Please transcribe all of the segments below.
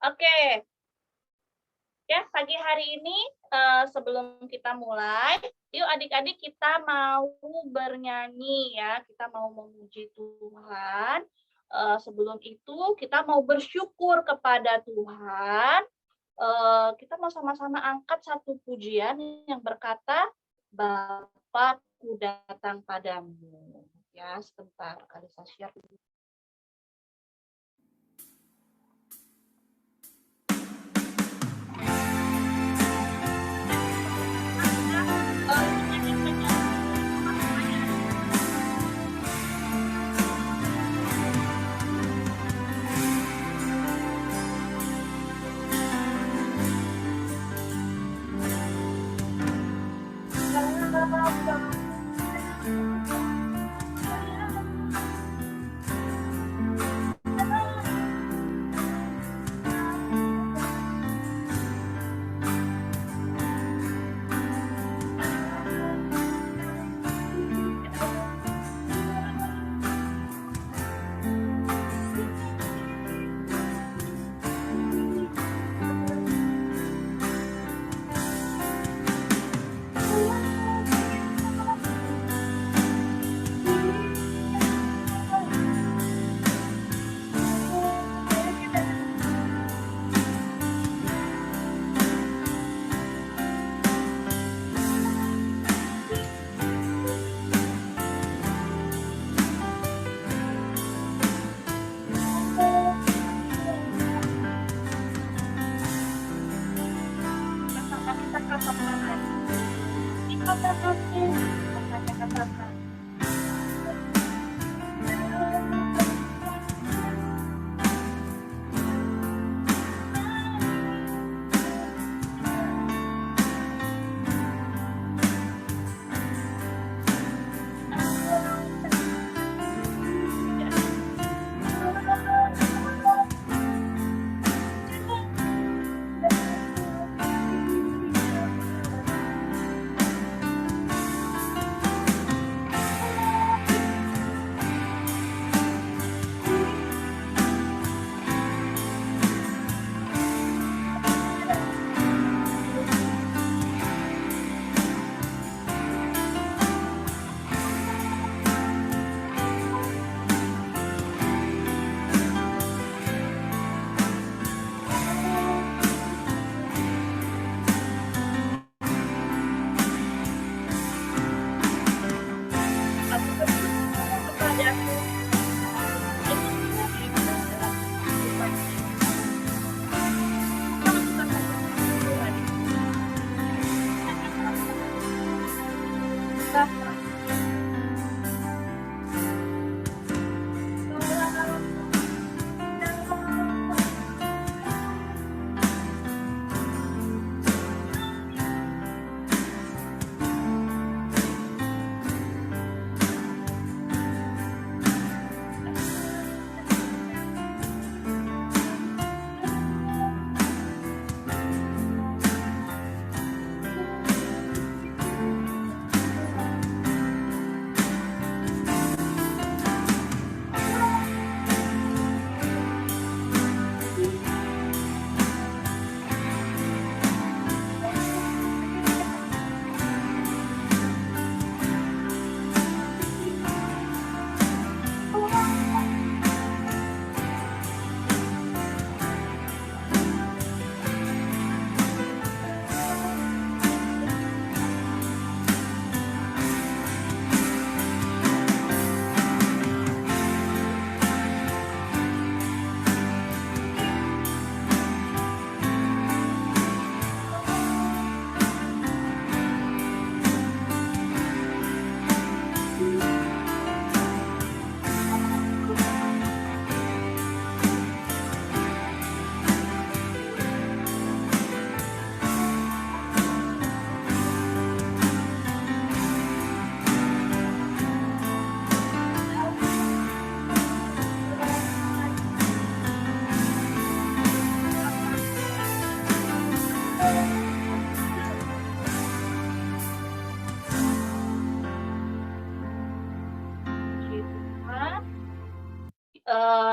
Oke, ya pagi hari ini, sebelum kita mulai, yuk adik-adik kita mau bernyanyi ya, kita mau memuji Tuhan. Sebelum itu kita mau bersyukur kepada Tuhan, kita mau sama-sama angkat satu pujian yang berkata, "Bapa-Ku datang padamu." Ya, sebentar, Kalisa share dulu.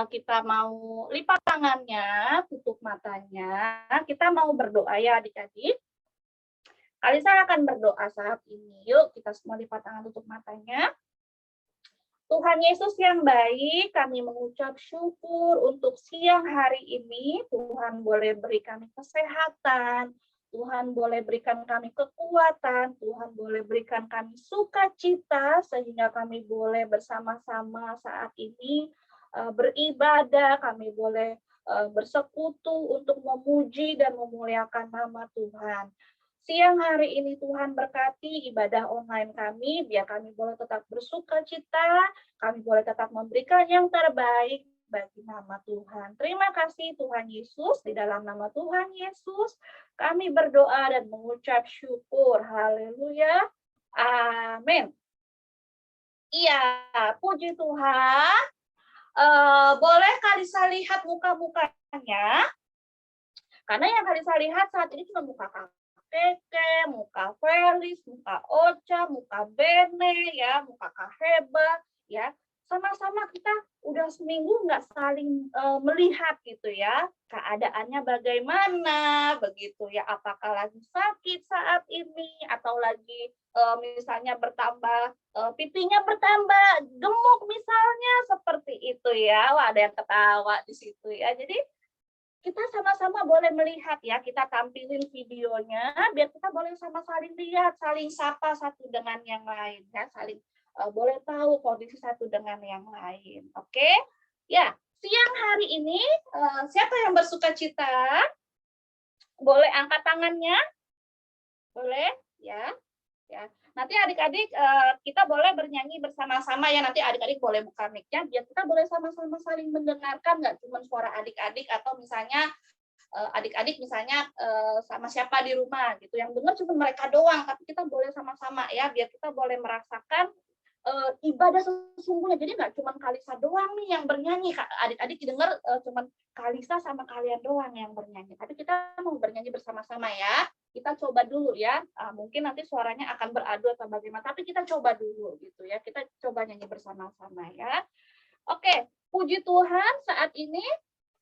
kita mau lipat tangannya, tutup matanya, kita mau berdoa ya adik-adik. Kalisa akan berdoa saat ini. Yuk kita semua lipat tangan, tutup matanya. Tuhan Yesus yang baik, kami mengucap syukur untuk siang hari ini. Tuhan boleh beri kami kesehatan, Tuhan boleh berikan kami kekuatan, Tuhan boleh berikan kami sukacita, sehingga kami boleh bersama-sama saat ini beribadah, kami boleh bersekutu untuk memuji dan memuliakan nama Tuhan. Siang hari ini Tuhan berkati ibadah online kami, biar kami boleh tetap bersuka cita, kami boleh tetap memberikan yang terbaik bagi nama Tuhan. Terima kasih Tuhan Yesus, di dalam nama Tuhan Yesus, kami berdoa dan mengucap syukur. Haleluya. Amin. Iya, puji Tuhan. Boleh Kalisa lihat muka-mukanya? Karena yang Kalisa lihat saat ini cuma muka Keke, muka Felis, muka Ocha, muka Bene, ya, muka Kak Heba, ya. Sama-sama kita udah seminggu nggak saling melihat gitu ya. Keadaannya bagaimana, begitu ya. Apakah lagi sakit saat ini, atau lagi misalnya bertambah, pipinya bertambah gemuk misalnya, seperti itu ya. Wah, ada yang ketawa di situ ya. Jadi kita sama-sama boleh melihat ya, kita tampilin videonya biar kita boleh sama saling lihat, saling sapa satu dengan yang lain ya, saling boleh tahu kondisi satu dengan yang lain. Oke? Ya, siang hari ini siapa yang bersuka cita? Boleh angkat tangannya? Boleh? Ya. Ya. Nanti adik-adik kita boleh bernyanyi bersama-sama ya, nanti adik-adik boleh buka mic-nya biar kita boleh sama-sama saling mendengarkan, nggak cuma suara adik-adik atau misalnya adik-adik misalnya sama siapa di rumah gitu, yang dengar cuma mereka doang, tapi kita boleh sama-sama ya, biar kita boleh merasakan ibadah sesungguhnya. Jadi nggak cuma Kalisa doang nih yang bernyanyi, adik-adik dengar cuma Kalisa sama kalian doang yang bernyanyi, tapi kita mau bernyanyi bersama-sama ya. Kita coba dulu ya, mungkin nanti suaranya akan beradu atau bagaimana, tapi kita coba dulu gitu ya, kita coba nyanyi bersama-sama ya. Oke, puji Tuhan saat ini,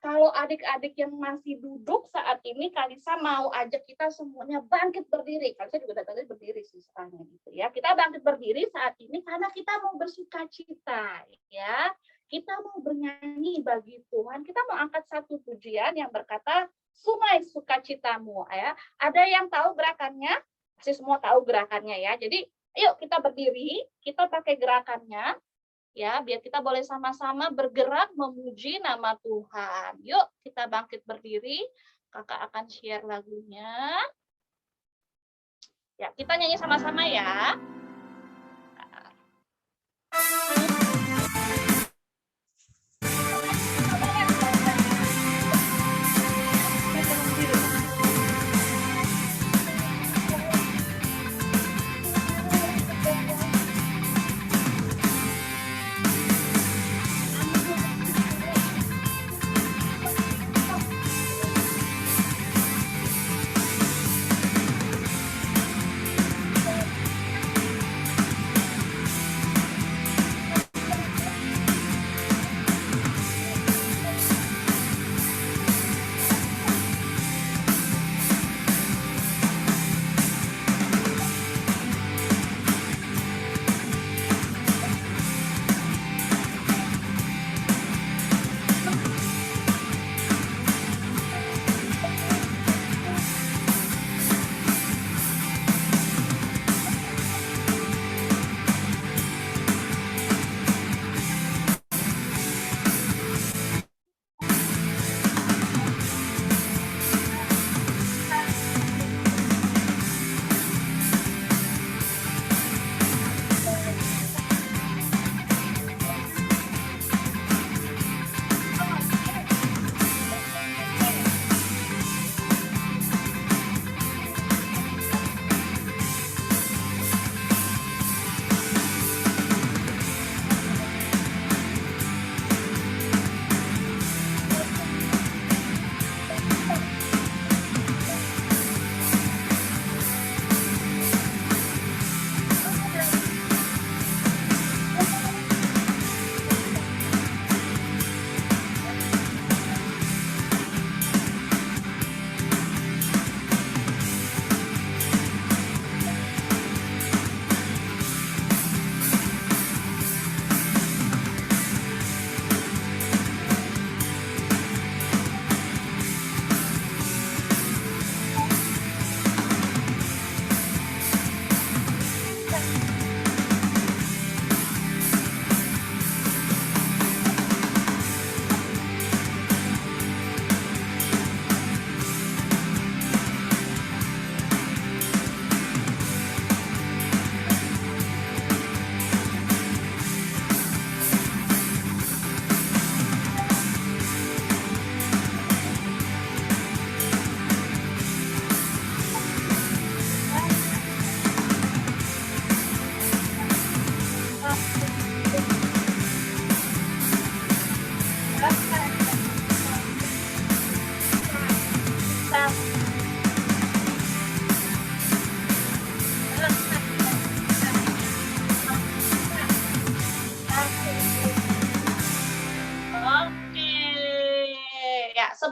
kalau adik-adik yang masih duduk saat ini, Kalisa mau ajak kita semuanya bangkit berdiri. Kalisa juga tadi berdiri sih sekarang gitu ya. Kita bangkit berdiri saat ini karena kita mau bersuka cita ya. Kita mau bernyanyi bagi Tuhan. Kita mau angkat satu pujian yang berkata, Sungai Sukacitamu ya. Ada yang tahu gerakannya? Pasti semua tahu gerakannya ya. Jadi, yuk kita berdiri, kita pakai gerakannya. Ya, biar kita boleh sama-sama bergerak memuji nama Tuhan. Yuk, kita bangkit berdiri. Kakak akan share lagunya. Ya, kita nyanyi sama-sama ya.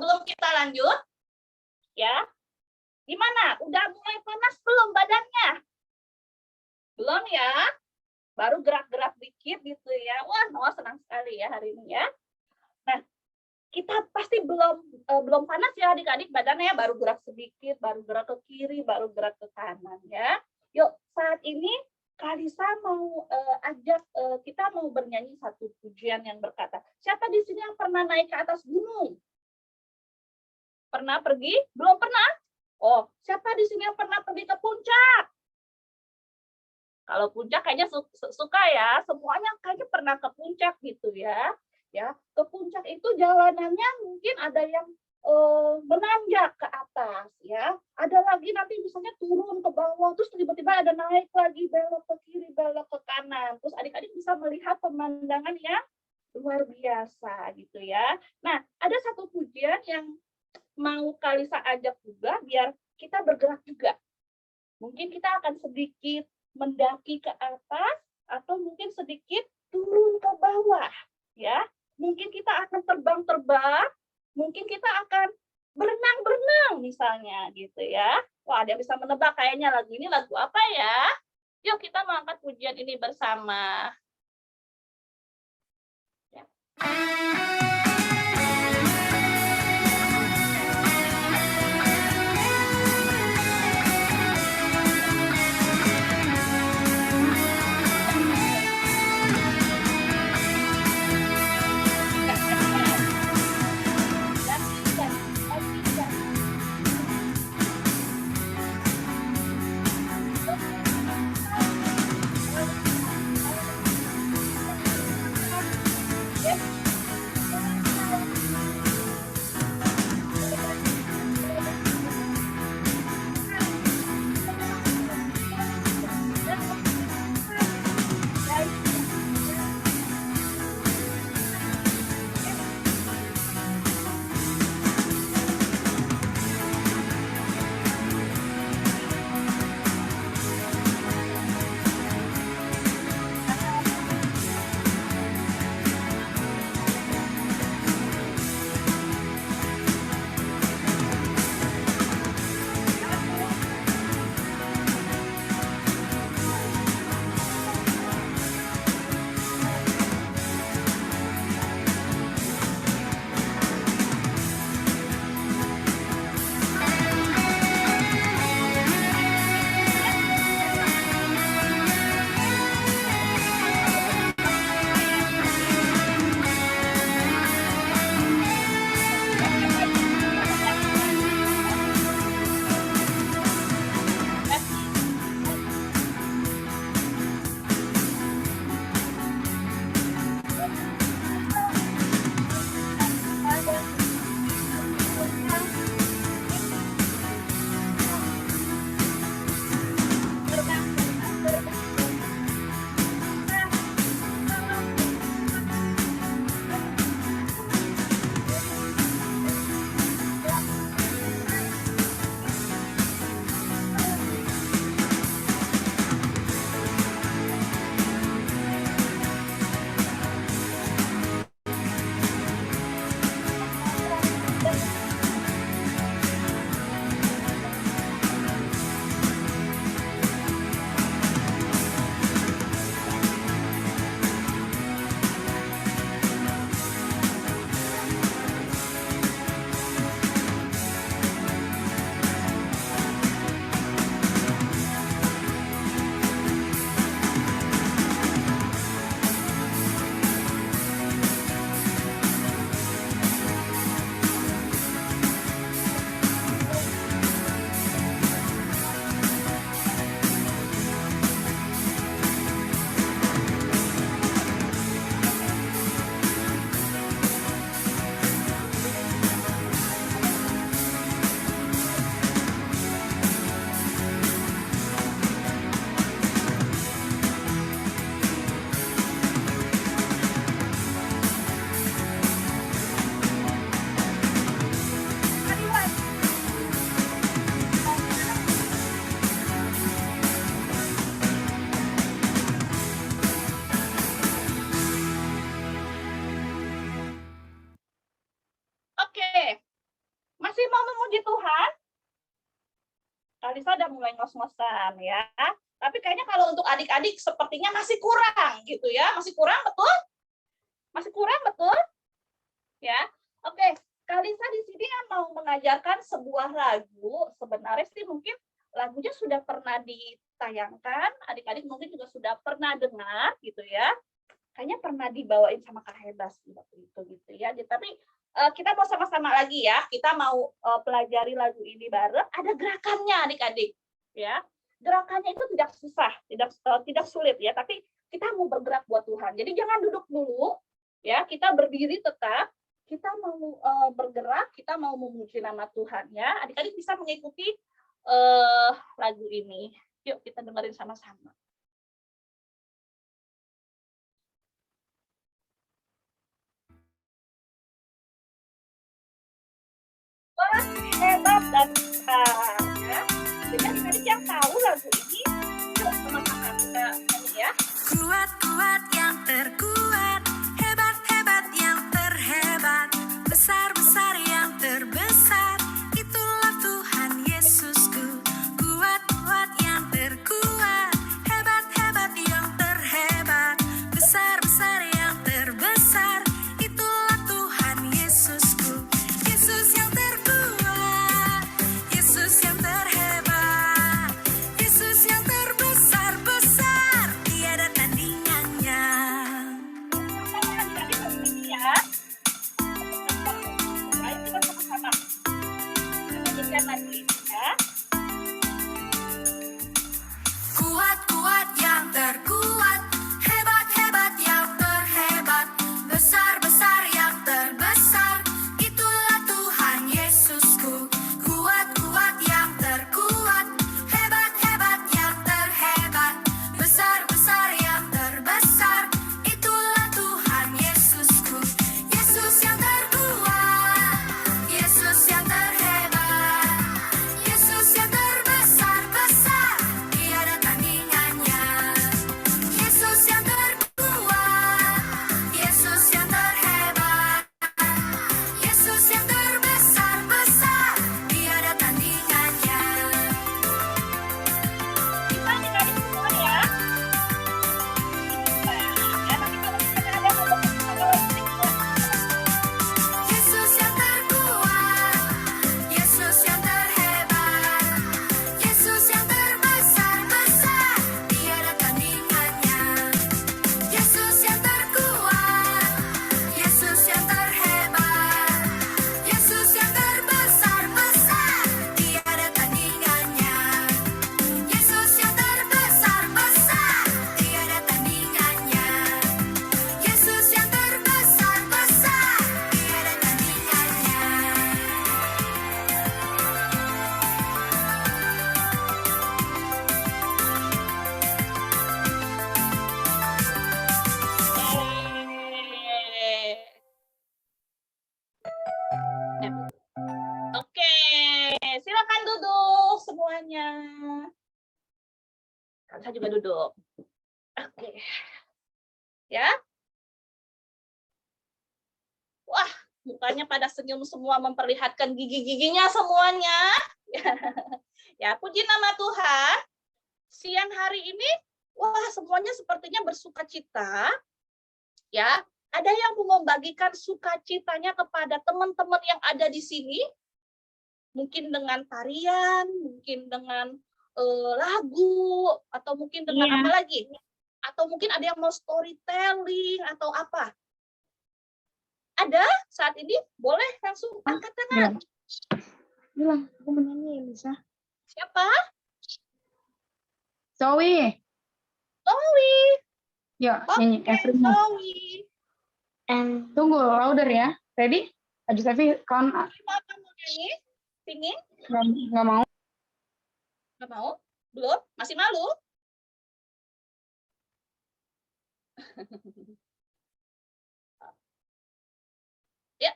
sebelum kita lanjut, ya, gimana? Udah mulai panas belum badannya? Belum ya? Baru gerak-gerak dikit gitu ya. Wah, Noah senang sekali ya hari ini ya. Nah, kita pasti belum panas ya adik-adik badannya, baru gerak sedikit, baru gerak ke kiri, baru gerak ke kanan ya. Yuk, saat ini Kalisa mau ajak kita mau bernyanyi satu pujian yang berkata, siapa di sini yang pernah naik ke atas gunung? Pernah pergi? Belum pernah? Oh, siapa di sini yang pernah pergi ke puncak? Kalau puncak kayaknya suka ya, semuanya kayaknya pernah ke puncak gitu ya. Ya, ke puncak itu jalanannya mungkin ada yang menanjak ke atas ya. Ada lagi nanti misalnya turun ke bawah, terus tiba-tiba ada naik lagi, belok ke kiri, belok ke kanan. Terus adik-adik bisa melihat pemandangan yang luar biasa gitu ya. Nah, ada satu pujian yang mau Kalisa ajak juga biar kita bergerak juga. Mungkin kita akan sedikit mendaki ke atas atau mungkin sedikit turun ke bawah ya. Mungkin kita akan terbang-terbang, mungkin kita akan berenang-berenang misalnya gitu ya. Wah, ada yang bisa menebak kayaknya lagu ini lagu apa ya? Yuk kita mengangkat pujian ini bersama. Ya. memuji Tuhan? Kalisa udah mulai ngos-ngosan ya. Tapi kayaknya kalau untuk adik-adik sepertinya masih kurang gitu ya. Masih kurang, betul? Masih kurang, betul? Ya. Oke, Kalisa di sini mau mengajarkan sebuah lagu. Sebenarnya sih mungkin lagunya sudah pernah ditayangkan, adik-adik mungkin juga sudah pernah dengar gitu ya. Kayaknya pernah dibawain sama Kak Hebas waktu itu gitu ya. Tapi kita mau sama-sama lagi ya. Kita mau pelajari lagu ini bareng. Ada gerakannya adik-adik ya. Gerakannya itu tidak susah, tidak sulit ya, tapi kita mau bergerak buat Tuhan. Jadi jangan duduk dulu ya, kita berdiri tetap. Kita mau bergerak, kita mau memuji nama Tuhan ya. Adik-adik bisa mengikuti lagu ini. Yuk kita dengerin sama-sama. Wah, hebat dan besar ya. Jadi adik-adik yang tahu lagu ini, yuk sama-sama kita nyanyi ya. Kuat-kuat yang terkuat, hebat-hebat yang terhebat, besar-besar yang terbesar, itulah Tuhan Yesusku. Kuat-kuat yang terkuat, hebat-hebat yang terhebat, besar-besar yang terbesar, itulah Tuhan Yesusku. Yesus yang terkuat, Yesus yang terhebat, Yesus yang terbesar-besar, tiada tandingannya. Adik-adik berdiri ya. Ayo kita sama-sama menyanyikan lagu ini ya. Kuat-kuat yang terkuat, hebat-hebat yang terhebat, besar-besar yang terbesar, itulah Tuhan Yesusku. Kuat-kuat yang terkuat, hebat-hebat yang terhebat, besar-besar yang terbesar, itulah Tuhan Yesusku. Yesus yang terkuat, Yesus yang terhebat, Yesus yang terbesar-besar, tiada tandingannya. Yesus yang terkuat, Yesus yang terhebat, Yesus yang terbesar-besar, tiada tandingannya. Bisa adik-adik semua ya. Ya, tapi kalau misalnya ada yang mau Yesus yang terkuat, Yesus yang terhebat, Yesus yang terbesar-besar, tiada tandingannya. Yesus yang terkuat, Yesus yang terhebat, Yesus yang terbesar-besar, tiada tandingannya. Yesus yang terbesar-besar, tiada tandingannya. Yesus yang terbesar-besar, tiada Oke, silakan duduk semuanya. Saya juga duduk. Oke. Ya. Wah, mukanya pada senyum semua memperlihatkan gigi-giginya semuanya. Ya, puji nama Tuhan. Siang hari ini, wah semuanya sepertinya bersukacita. Ya, ada yang mau membagikan sukacitanya kepada teman-teman yang ada di sini? Mungkin dengan tarian, mungkin dengan lagu, atau mungkin dengan apa lagi? Atau mungkin ada yang mau storytelling atau apa? Ada saat ini? Boleh langsung angkat tangan. Bilang, aku mau nyanyi, bisa? Siapa? Zoe, Zoe. yuk Oke, nyanyi Evermore. Zoe. Tunggu, louder ya. Ready? Aju Safi, kawan Mau nyanyi? Singing? nggak mau? Nggak mau? Belum? Masih malu? Ya,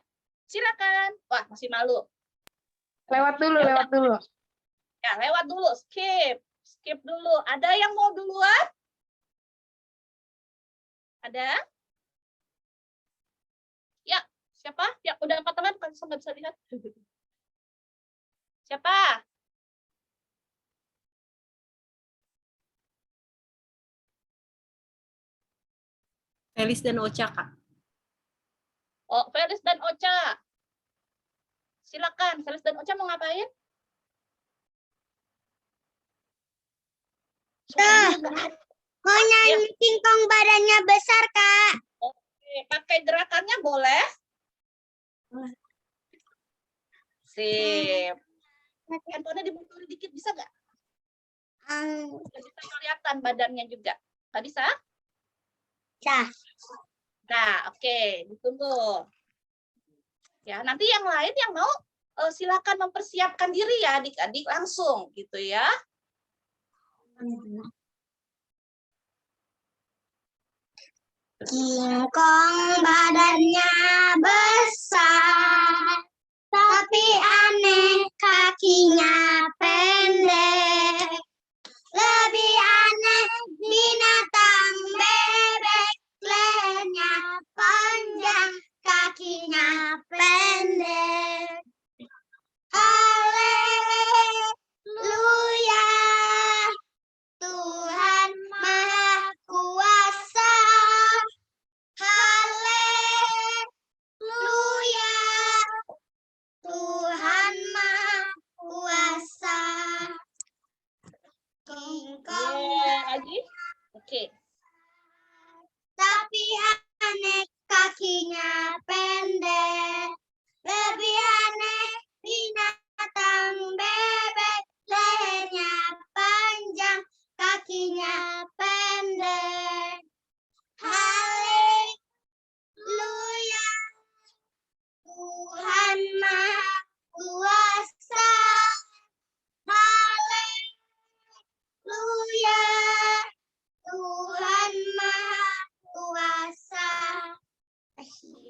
silakan. Wah, masih malu. Lewat dulu. Ya, lewat dulu. Skip dulu. Ada yang mau duluan? Ada? Ya, siapa? Ya, udah angkat tangan, kan nggak bisa lihat. Siapa? Felis dan Ocha, Kak. Oh, Felis dan Ocha. Silakan, Felis dan Ocha mau ngapain? Mau nyanyi singkong badannya besar, Kak. Oke, pakai gerakannya boleh? Sip. Handphonenya dibuka dikit, bisa nggak? Nggak bisa kelihatan badannya juga. Nggak bisa? Dah. Nah, oke, ditunggu. Ya, nanti yang lain yang mau silakan mempersiapkan diri ya adik-adik langsung gitu ya. Singkong badannya besar, tapi aneh kakinya pendek. Lebih aneh binatang bebek, lehernya panjang, kakinya pendek. Haleluya, Tuhan Maha Kuasa. Haleluya, Tuhan Maha Kuasa. Lagi? Oke. Tapi aneh kakinya pendek. Lebih aneh binatang bebek, lehernya panjang, kakinya pendek. Haleluya, Tuhan Maha Kuasa. Haleluya, Tuhan Maha Kuasa.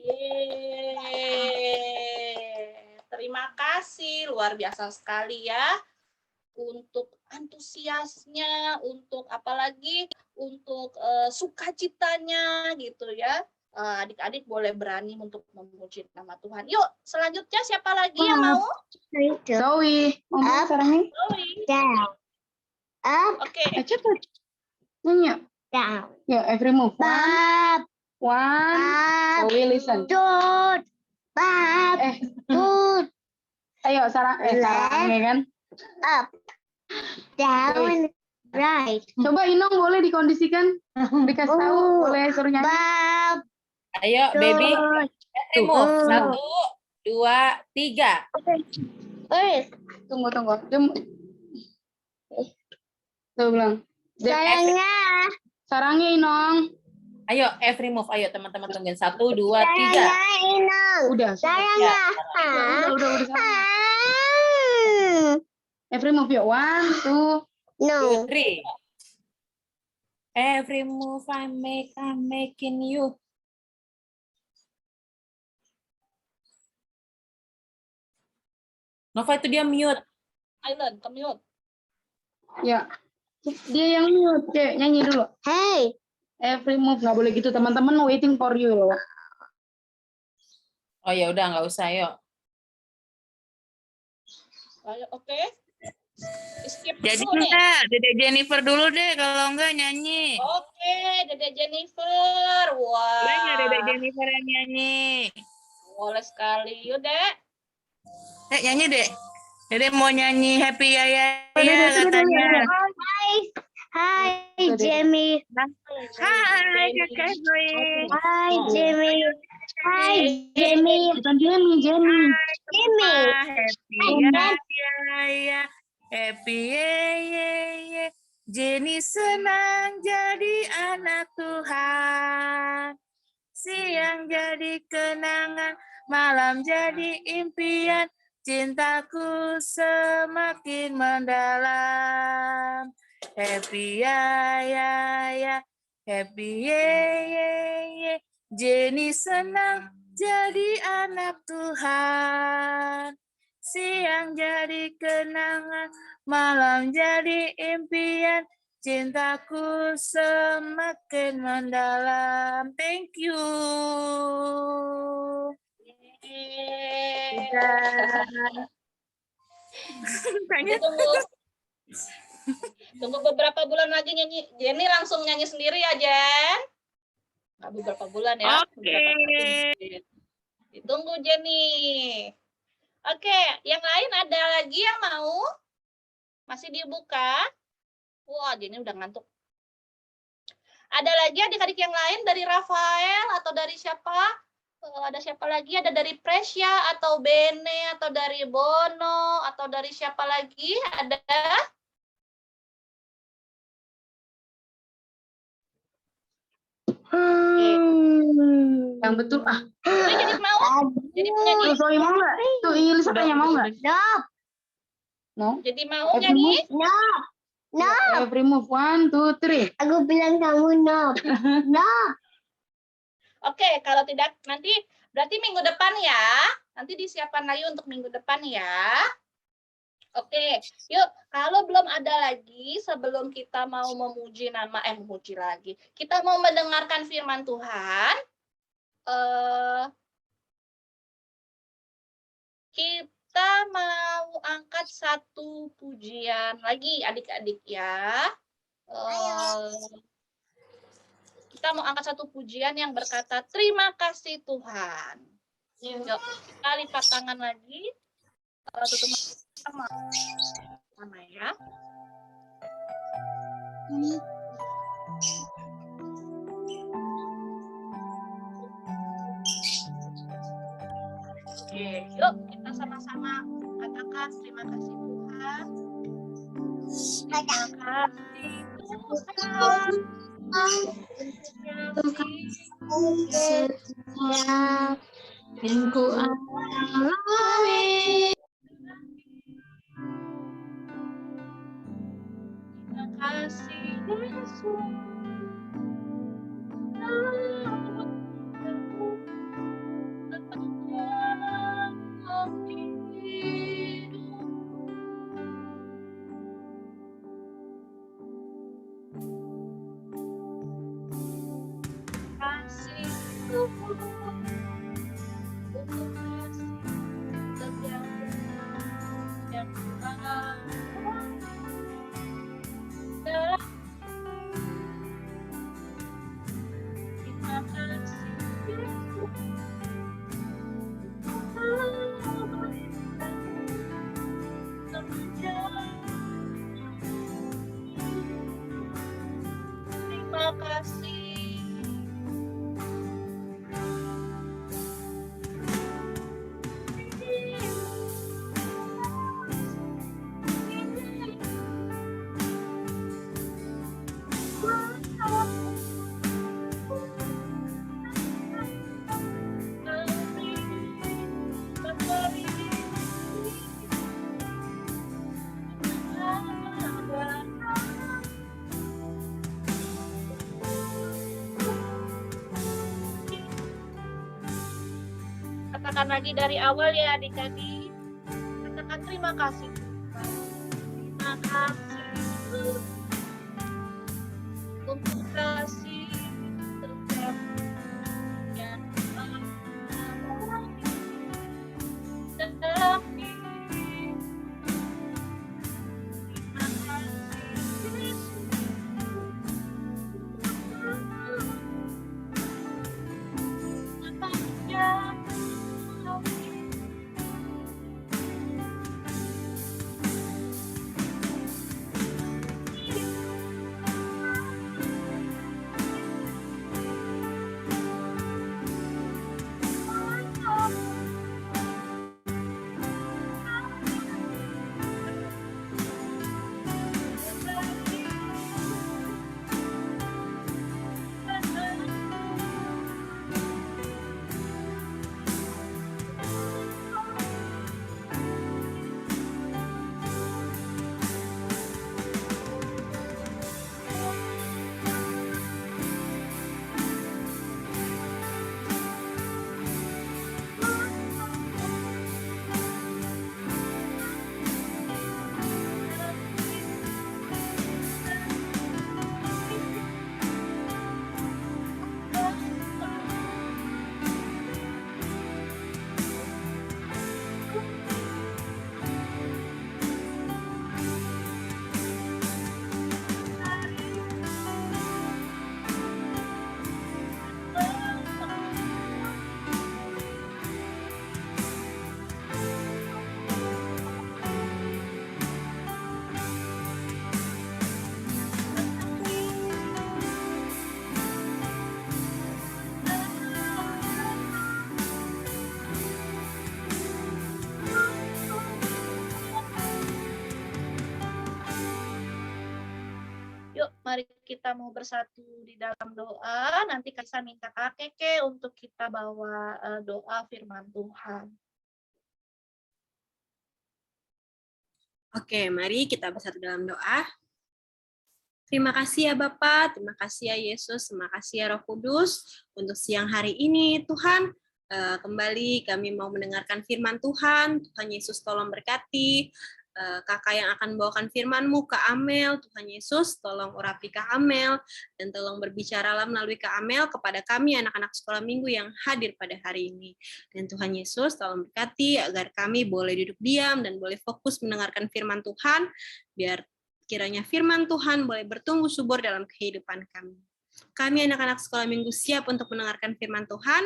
Yeay. Terima kasih, luar biasa sekali ya. Untuk antusiasnya, untuk apalagi untuk sukacitanya gitu ya. Adik-adik boleh berani untuk memuji nama Tuhan. Yuk, selanjutnya siapa lagi yang mau? Zoe, mau main sarangnya? Zoe. Down. Up, Oke. Cepet. Nyanyi yuk. down. Ya, every move. Bab, One. bab, Zoe, listen. tut, bab, tut. Ayo, sarangnya kan? Up, down, right. Coba Inong boleh dikondisikan? Dikasih tahu, boleh suruh nyanyi? Bab, Ayo, baby. tut. Every move. 1, 2, 3. Tunggu. Tuh bilang. Sayangnya, Sarangnya Inong. Ayo, every move. Ayo, teman-teman tungguin. 1, 2, 3. sayangnya Inang. Udah. Sayangnya. Udah. Every move yuk. 1, 2. No. 3. Every move I make, I'm making you. Nova itu dia mute. Island, mute. Ya. Dia yang mute, Cek. Nyanyi dulu. Hey. Every move. Nggak boleh gitu. Teman-teman waiting for you loh. Oh ya udah nggak usah yuk. Ayo, oke. Skip Jadi dulu nih. enggak, Dede Jennifer dulu deh kalau enggak nyanyi. Oke, Dede Jennifer. Wah. Boleh nggak Dede Jennifer yang nyanyi? Boleh sekali. Yuk, Dek. Nyanyi deh. Dede mau nyanyi Happy Yaya Dede, katanya. Hi, Jamie. Hai Kakak Zoe. Hi, Jamie. Hi, Jamie. Bukan Jamie. Jamie. Happy Yaya. Happy Yaya. Jenny senang jadi anak Tuhan. Siang jadi kenangan, malam jadi impian. Cintaku semakin mendalam. Happy ya, happy ye. Jenny senang jadi anak Tuhan. Siang jadi kenangan, malam jadi impian. Cintaku semakin mendalam. Thank you. Nanti tunggu beberapa bulan lagi nyanyi. Jenny langsung nyanyi sendiri ya, Jen. Nggak beberapa bulan ya. Oke. Beberapa tahun. Ditunggu Jenny. Oke, yang lain ada lagi yang mau? Masih dibuka? Wah, Jenny udah ngantuk. Ada lagi adik-adik yang lain dari Rafael atau dari siapa? Ada siapa lagi? Ada dari Presya atau Bene atau dari Bono atau dari siapa lagi? Ada? Yang betul Jadi mau? Jadi penyanyi? Tuh Zoe mau nggak? Tuh Ilisa tanya mau nggak? Mau? Jadi mau nyanyi? No. No. Every move 1, 2, 3. Aku bilang kamu no. No. Oke, kalau tidak nanti berarti minggu depan ya. Nanti disiapkan lagi untuk minggu depan ya. Oke, yuk. Kalau belum ada lagi, sebelum kita mau memuji memuji lagi. Kita mau mendengarkan firman Tuhan. Kita mau angkat satu pujian lagi, adik-adik ya. Kita mau angkat satu pujian yang berkata, terima kasih Tuhan. Yuk, kita lipat tangan lagi. Tutup sama ya. Oke, yuk kita sama-sama katakan terima kasih Tuhan. Terima kasih Tuhan. Yang ku alami. Terima kasih Yesus. Terima kasih. Katakan lagi dari awal ya adik-adik. Katakan terima kasih. Terima kasih untuk kasih setiap yang dalam hidup. Terima kasih Yesus. Sepanjang mari kita mau bersatu di dalam doa. Nanti Kak minta Kak Keke untuk kita bawa doa firman Tuhan. Oke, mari kita bersatu dalam doa. Terima kasih ya Bapak, terima kasih ya Yesus, terima kasih ya Roh Kudus untuk siang hari ini Tuhan. Kembali kami mau mendengarkan firman Tuhan. Tuhan Yesus tolong berkati kakak yang akan membawakan firman-Mu, Kak Amel. Tuhan Yesus tolong urapi Kak Amel dan tolong berbicaralah melalui Kak Amel kepada kami anak-anak sekolah minggu yang hadir pada hari ini. Dan Tuhan Yesus tolong berkati agar kami boleh duduk diam dan boleh fokus mendengarkan firman Tuhan, biar kiranya firman Tuhan boleh bertumbuh subur dalam kehidupan kami. Kami anak-anak sekolah minggu siap untuk mendengarkan firman Tuhan,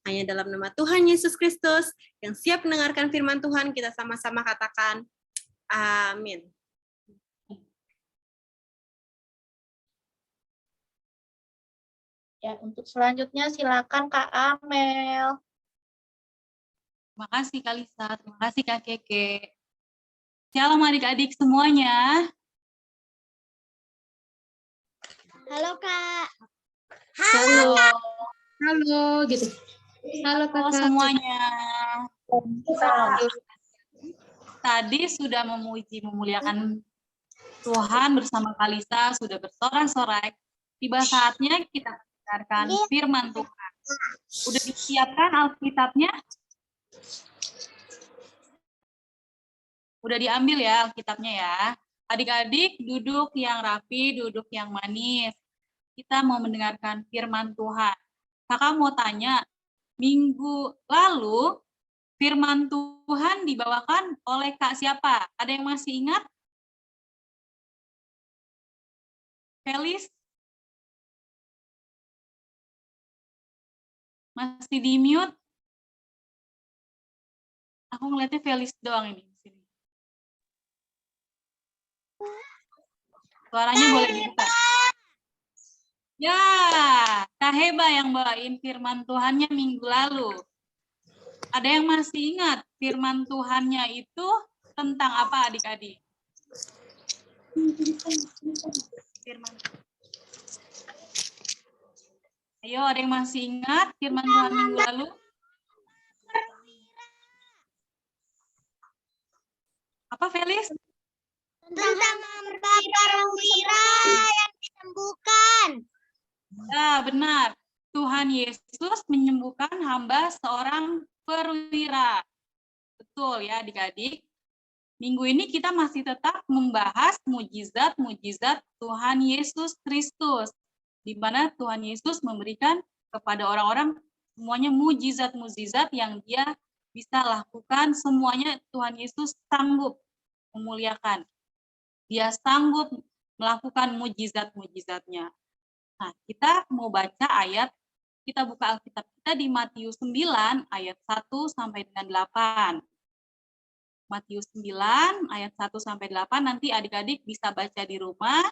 hanya dalam nama Tuhan Yesus Kristus, yang siap mendengarkan firman Tuhan, kita sama-sama katakan, amin. Ya, untuk selanjutnya silakan Kak Amel. Terima kasih Kak Lisa, terima kasih Kak Keke. Shalom adik-adik semuanya. Halo Kak. Halo. Halo, gitu. Halo Halo kakak. semuanya. Tadi sudah memuji, memuliakan Tuhan bersama Kak Lisa, sudah bersorak-sorai. Tiba saatnya kita mendengarkan firman Tuhan. Udah disiapkan Alkitabnya? Udah diambil ya Alkitabnya ya. Adik-adik duduk yang rapi, duduk yang manis. Kita mau mendengarkan firman Tuhan. Kakak mau tanya, minggu lalu firman Tuhan dibawakan oleh Kak siapa? Ada yang masih ingat? Felis? Masih di mute? Aku ngeliatnya Felis doang ini. Suaranya boleh dibuka. Ya, Kak Heba yang bawain firman Tuhannya minggu lalu. Ada yang masih ingat firman Tuhannya itu tentang apa adik-adik? Firman. Ayo, ada yang masih ingat firman Tuhan minggu lalu? Apa Felis? Tentang perwira yang disembuhkan. Ya, benar. Tuhan Yesus menyembuhkan hamba seorang perwira. Betul ya adik-adik. Minggu ini kita masih tetap membahas mujizat-mujizat Tuhan Yesus Kristus. Di mana Tuhan Yesus memberikan kepada orang-orang semuanya mujizat-mujizat yang dia bisa lakukan. Semuanya Tuhan Yesus sanggup memuliakan. Dia sanggup melakukan mujizat-mujizatnya. Nah, kita mau baca ayat, kita buka Alkitab kita di Matius 9 ayat 1 sampai dengan 8. Matius 9 ayat 1 sampai 8, nanti adik-adik bisa baca di rumah.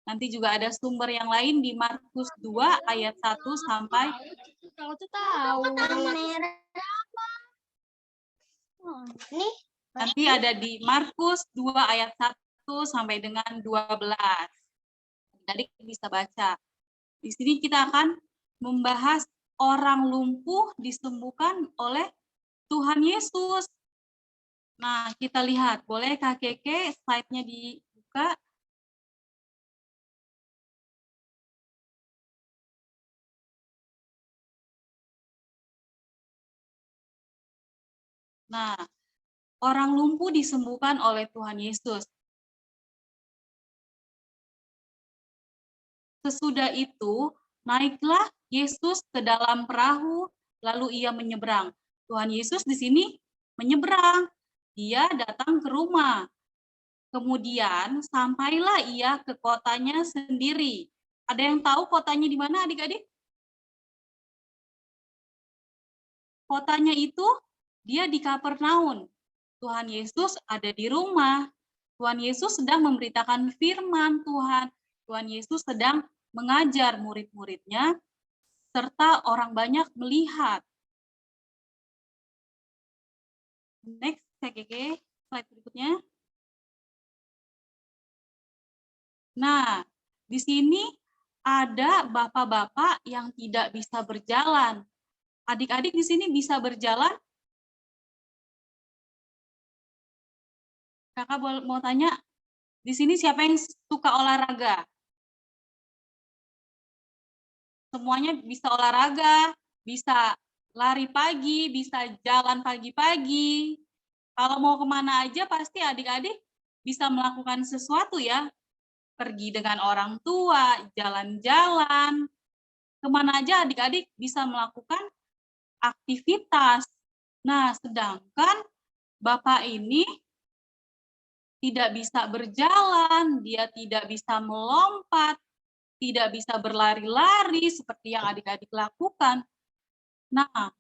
Nanti juga ada sumber yang lain di Markus 2 ayat 1 sampai Tahu tuh tahu. Nih, nanti ada di Markus 2 ayat 1 sampai dengan 12. Adik bisa baca. Di sini kita akan membahas orang lumpuh disembuhkan oleh Tuhan Yesus. Nah, kita lihat. Boleh Kak Keke slide-nya dibuka? Nah, orang lumpuh disembuhkan oleh Tuhan Yesus. Sesudah itu, naiklah Yesus ke dalam perahu, lalu ia menyeberang. Tuhan Yesus di sini menyeberang. Dia datang ke rumah. Kemudian sampailah ia ke kotanya sendiri. Ada yang tahu kotanya di mana adik-adik? Kotanya itu dia di Kapernaum. Tuhan Yesus ada di rumah. Tuhan Yesus sedang memberitakan firman Tuhan. Tuhan Yesus sedang mengajar murid-muridnya, serta orang banyak melihat. Next, Keke, slide berikutnya. Nah, di sini ada bapak-bapak yang tidak bisa berjalan. Adik-adik di sini bisa berjalan? Kakak mau tanya, di sini siapa yang suka olahraga? Semuanya bisa olahraga, bisa lari pagi, bisa jalan pagi-pagi. Kalau mau kemana aja pasti adik-adik bisa melakukan sesuatu ya. Pergi dengan orang tua, jalan-jalan. Kemana aja adik-adik bisa melakukan aktivitas. Nah, sedangkan Bapak ini tidak bisa berjalan, dia tidak bisa melompat, tidak bisa berlari-lari seperti yang adik-adik lakukan. Nah,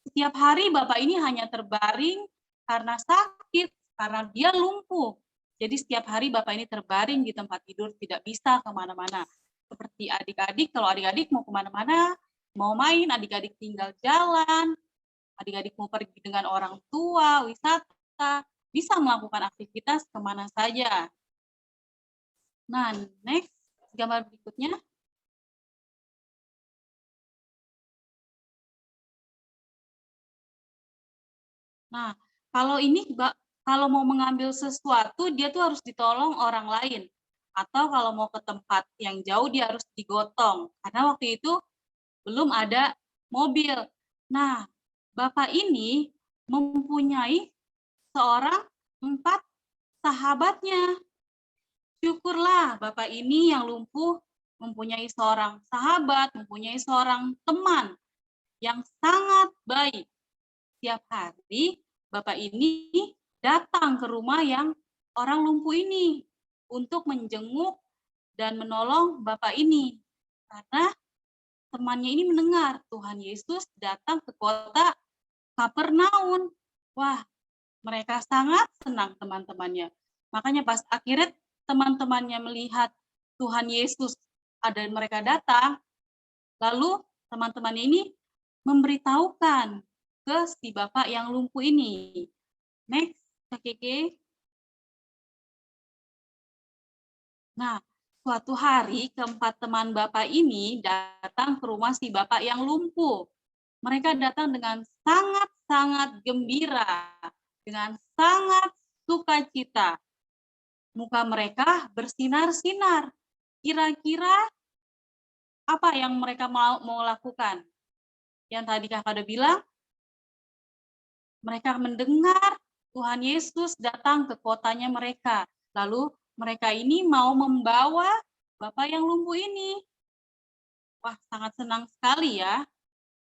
setiap hari Bapak ini hanya terbaring karena sakit, karena dia lumpuh. Jadi setiap hari Bapak ini terbaring di tempat tidur, tidak bisa kemana-mana. Seperti adik-adik, kalau adik-adik mau kemana-mana, mau main, adik-adik tinggal jalan, adik-adik mau pergi dengan orang tua, wisata, bisa melakukan aktivitas kemana saja. Nah, next, gambar berikutnya. Nah, kalau ini kalau mau mengambil sesuatu, dia tuh harus ditolong orang lain. Atau kalau mau ke tempat yang jauh, dia harus digotong. Karena waktu itu belum ada mobil. Nah, Bapak ini mempunyai seorang 4 sahabatnya. Syukurlah Bapak ini yang lumpuh mempunyai seorang sahabat, mempunyai seorang teman yang sangat baik. Tiap hari Bapak ini datang ke rumah yang orang lumpuh ini untuk menjenguk dan menolong Bapak ini. Karena temannya ini mendengar Tuhan Yesus datang ke kota Kapernaum. Wah, mereka sangat senang teman-temannya. Makanya pas akhirnya teman-temannya melihat Tuhan Yesus ada mereka datang, lalu teman-temannya ini memberitahukan ke si Bapak yang lumpuh ini. Next, Kak Keke. Nah, suatu hari keempat teman Bapak ini datang ke rumah si Bapak yang lumpuh. Mereka datang dengan sangat-sangat gembira, dengan sangat sukacita. Muka mereka bersinar-sinar. Kira-kira apa yang mereka mau lakukan? Yang tadi Kakak udah bilang, mereka mendengar Tuhan Yesus datang ke kotanya mereka. Lalu mereka ini mau membawa Bapak yang lumpuh ini. Wah, sangat senang sekali ya.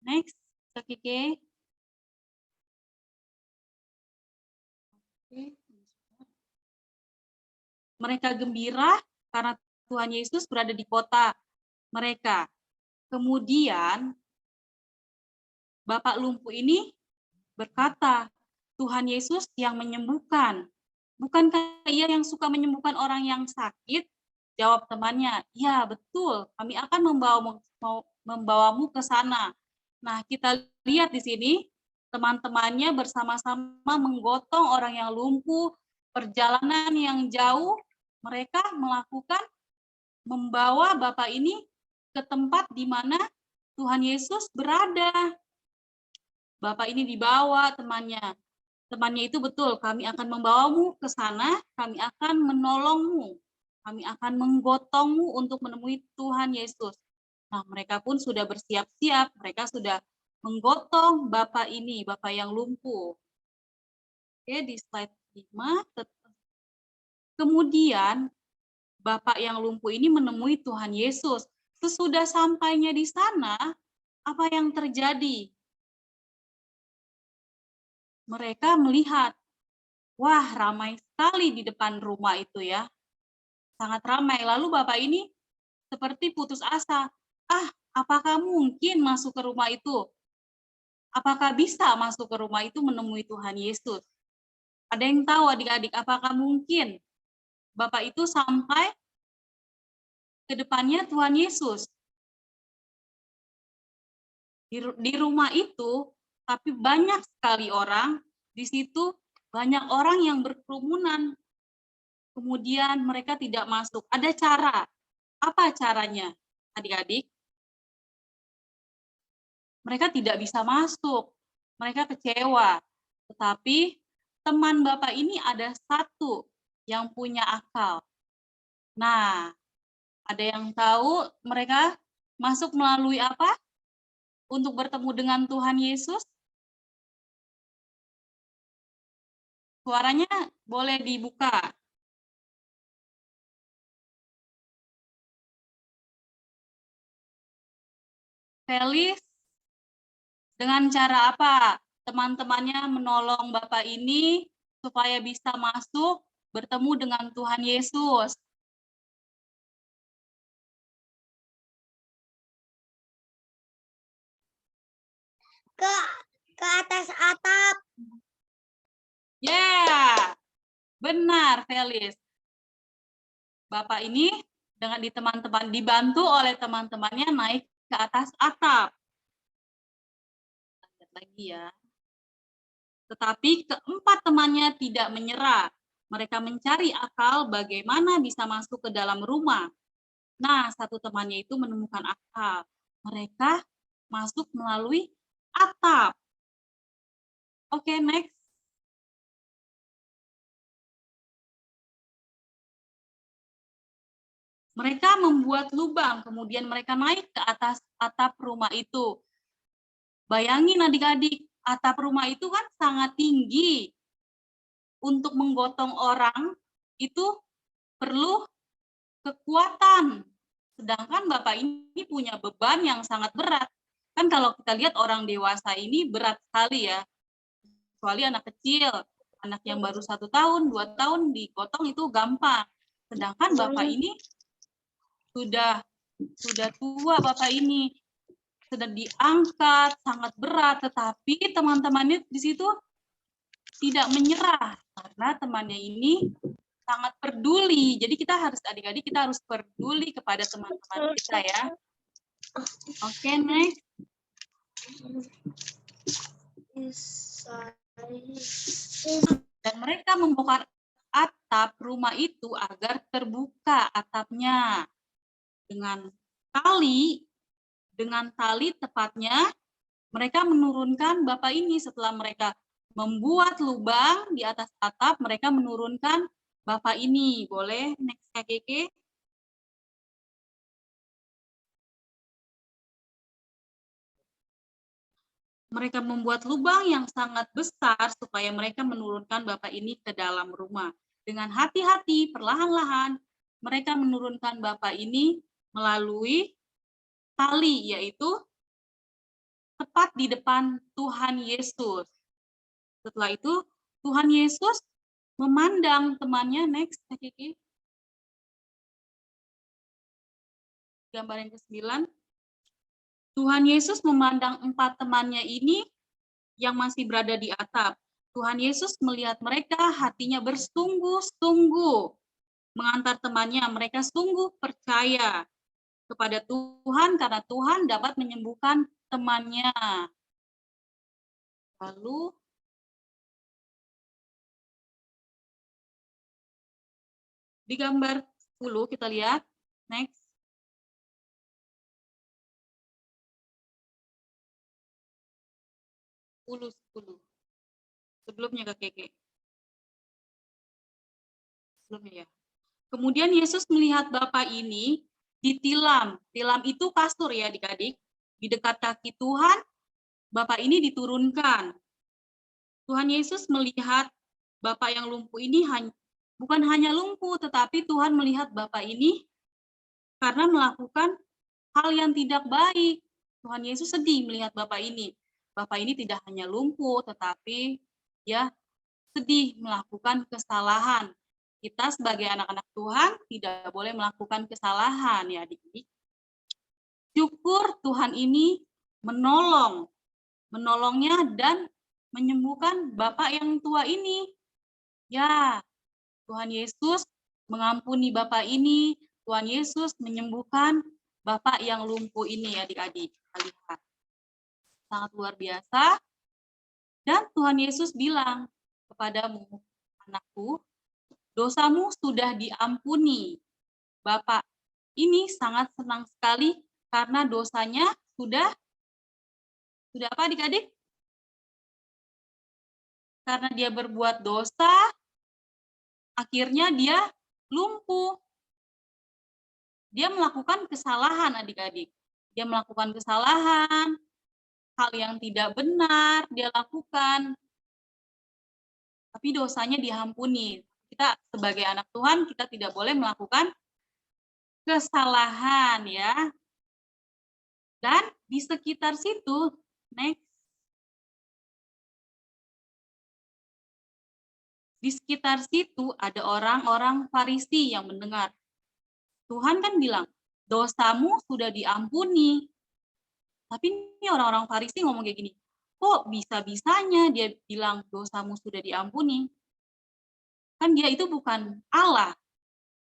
Next, Kak Kike. Mereka gembira karena Tuhan Yesus berada di kota mereka. Kemudian Bapak lumpuh ini berkata, Tuhan Yesus yang menyembuhkan. Bukankah ia yang suka menyembuhkan orang yang sakit? Jawab temannya, ya betul, kami akan membawamu ke sana. Nah, kita lihat di sini, teman-temannya bersama-sama menggotong orang yang lumpuh, perjalanan yang jauh, mereka membawa Bapak ini ke tempat di mana Tuhan Yesus berada. Bapak ini dibawa temannya. Temannya itu betul, kami akan membawamu ke sana, kami akan menolongmu, kami akan menggotongmu untuk menemui Tuhan Yesus. Nah, mereka pun sudah bersiap-siap, mereka sudah menggotong Bapak ini, Bapak yang lumpuh. Oke, di slide 5. Kemudian, Bapak yang lumpuh ini menemui Tuhan Yesus. Sesudah sampainya di sana, apa yang terjadi? Mereka melihat, wah ramai sekali di depan rumah itu ya. Sangat ramai. Lalu Bapak ini seperti putus asa. Apakah mungkin masuk ke rumah itu? Apakah bisa masuk ke rumah itu menemui Tuhan Yesus? Ada yang tahu adik-adik, apakah mungkin Bapak itu sampai ke depannya Tuhan Yesus? Di rumah itu, tapi banyak sekali orang, di situ banyak orang yang berkerumunan. Kemudian mereka tidak masuk. Ada cara. Apa caranya, adik-adik? Mereka tidak bisa masuk, mereka kecewa. Tetapi teman Bapak ini ada satu yang punya akal. Nah, ada yang tahu mereka masuk melalui apa untuk bertemu dengan Tuhan Yesus? Suaranya boleh dibuka. Felis, dengan cara apa teman-temannya menolong Bapak ini supaya bisa masuk bertemu dengan Tuhan Yesus? Ke atas atap. Ya, benar Felis. Bapak ini dengan dibantu oleh teman-temannya naik ke atas atap. Lihat lagi ya. Tetapi keempat temannya tidak menyerah. Mereka mencari akal bagaimana bisa masuk ke dalam rumah. Nah, satu temannya itu menemukan akal. Mereka masuk melalui atap. Oke, next. Mereka membuat lubang, kemudian mereka naik ke atas atap rumah itu. Bayangin adik-adik, atap rumah itu kan sangat tinggi. Untuk menggotong orang itu perlu kekuatan. Sedangkan Bapak ini punya beban yang sangat berat. Kan kalau kita lihat orang dewasa ini berat sekali ya. Kecuali anak kecil, anak yang baru 1 tahun, 2 tahun digotong itu gampang. Sedangkan Bapak ini sudah tua Bapak ini, sudah diangkat, sangat berat, tetapi teman-temannya di situ tidak menyerah karena temannya ini sangat peduli. Jadi kita harus adik-adik kita harus peduli kepada teman-teman kita ya. Oke, next. Dan mereka membongkar atap rumah itu agar terbuka atapnya. Dengan tali tepatnya mereka menurunkan Bapak ini. Setelah mereka membuat lubang di atas atap, mereka menurunkan Bapak ini. Boleh next KKK? Mereka membuat lubang yang sangat besar supaya mereka menurunkan Bapak ini ke dalam rumah. Dengan hati-hati, perlahan-lahan, mereka menurunkan Bapak ini melalui tali, yaitu tepat di depan Tuhan Yesus. Setelah itu, Tuhan Yesus memandang temannya. Next, Kiki. Gambar yang ke-9. Tuhan Yesus memandang 4 temannya ini yang masih berada di atap. Tuhan Yesus melihat mereka, hatinya bersungguh-sungguh mengantar temannya. Mereka sungguh percaya kepada Tuhan karena Tuhan dapat menyembuhkan temannya. Lalu di gambar 10 kita lihat. Next. Sebelumnya Kak Keke. Sebelumnya ya. Kemudian Yesus melihat Bapak ini ditilam. Tilam itu kasur ya adik-adik. Di dekat kaki Tuhan, Bapak ini diturunkan. Tuhan Yesus melihat Bapak yang lumpuh ini bukan hanya lumpuh, tetapi Tuhan melihat Bapak ini karena melakukan hal yang tidak baik. Tuhan Yesus sedih melihat Bapak ini. Bapak ini tidak hanya lumpuh, tetapi ya sedih melakukan kesalahan. Kita sebagai anak-anak Tuhan tidak boleh melakukan kesalahan ya adik-adik. Syukur Tuhan ini menolongnya dan menyembuhkan Bapak yang tua ini. Ya, Tuhan Yesus mengampuni Bapak ini, Tuhan Yesus menyembuhkan Bapak yang lumpuh ini adik-adik. Lihat. Sangat luar biasa. Dan Tuhan Yesus bilang kepadamu, anakku, dosamu sudah diampuni. Bapak ini sangat senang sekali karena dosanya sudah apa adik-adik? Karena dia berbuat dosa, akhirnya dia lumpuh. Dia melakukan kesalahan adik-adik. Dia melakukan kesalahan, hal yang tidak benar dia lakukan. Tapi dosanya diampuni. Kita sebagai anak Tuhan, kita tidak boleh melakukan kesalahan ya. Dan di sekitar situ, next. Di sekitar situ ada orang-orang Farisi yang mendengar. Tuhan kan bilang, dosamu sudah diampuni. Tapi ini orang-orang Farisi ngomong kayak gini, kok bisa-bisanya dia bilang dosamu sudah diampuni? Kan dia itu bukan Allah.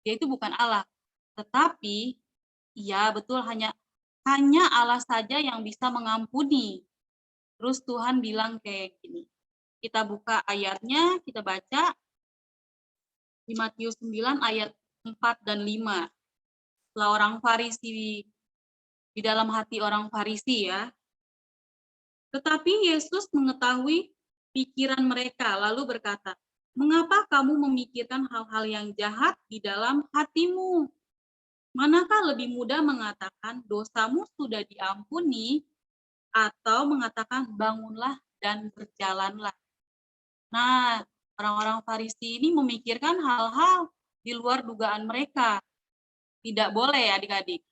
Dia itu bukan Allah. Tetapi, ya betul hanya Allah saja yang bisa mengampuni. Terus Tuhan bilang kayak gini. Kita buka ayatnya, kita baca di Matius 9 ayat 4 dan 5. Setelah orang Farisi, di dalam hati orang Farisi ya. Tetapi Yesus mengetahui pikiran mereka, lalu berkata, mengapa kamu memikirkan hal-hal yang jahat di dalam hatimu? Manakah lebih mudah mengatakan dosamu sudah diampuni, atau mengatakan bangunlah dan berjalanlah? Nah, orang-orang Farisi ini memikirkan hal-hal di luar dugaan mereka. Tidak boleh ya adik-adik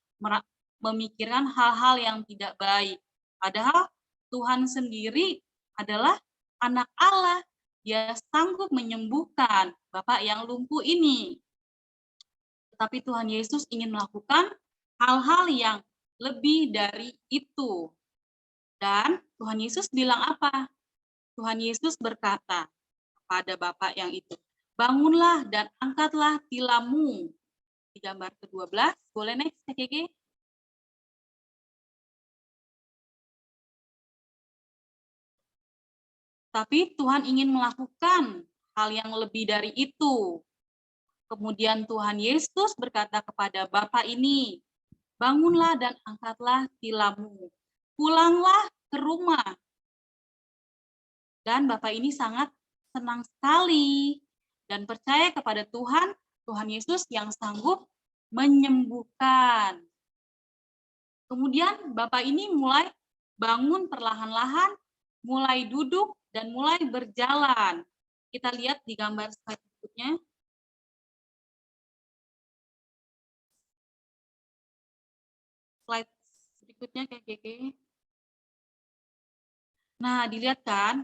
memikirkan hal-hal yang tidak baik. Padahal Tuhan sendiri adalah anak Allah. Dia sanggup menyembuhkan Bapak yang lumpuh ini. Tetapi Tuhan Yesus ingin melakukan hal-hal yang lebih dari itu. Dan Tuhan Yesus bilang apa? Tuhan Yesus berkata kepada Bapak yang itu, bangunlah dan angkatlah tilammu. Di gambar ke-12, boleh next, KKG? Tapi Tuhan ingin melakukan hal yang lebih dari itu. Kemudian Tuhan Yesus berkata kepada Bapak ini, bangunlah dan angkatlah tilammu. Pulanglah ke rumah. Dan Bapak ini sangat senang sekali dan percaya kepada Tuhan Yesus yang sanggup menyembuhkan. Kemudian Bapak ini mulai bangun perlahan-lahan, mulai duduk, dan mulai berjalan. Kita lihat di gambar slide berikutnya. Slide berikutnya KKK. Nah, dilihat kan,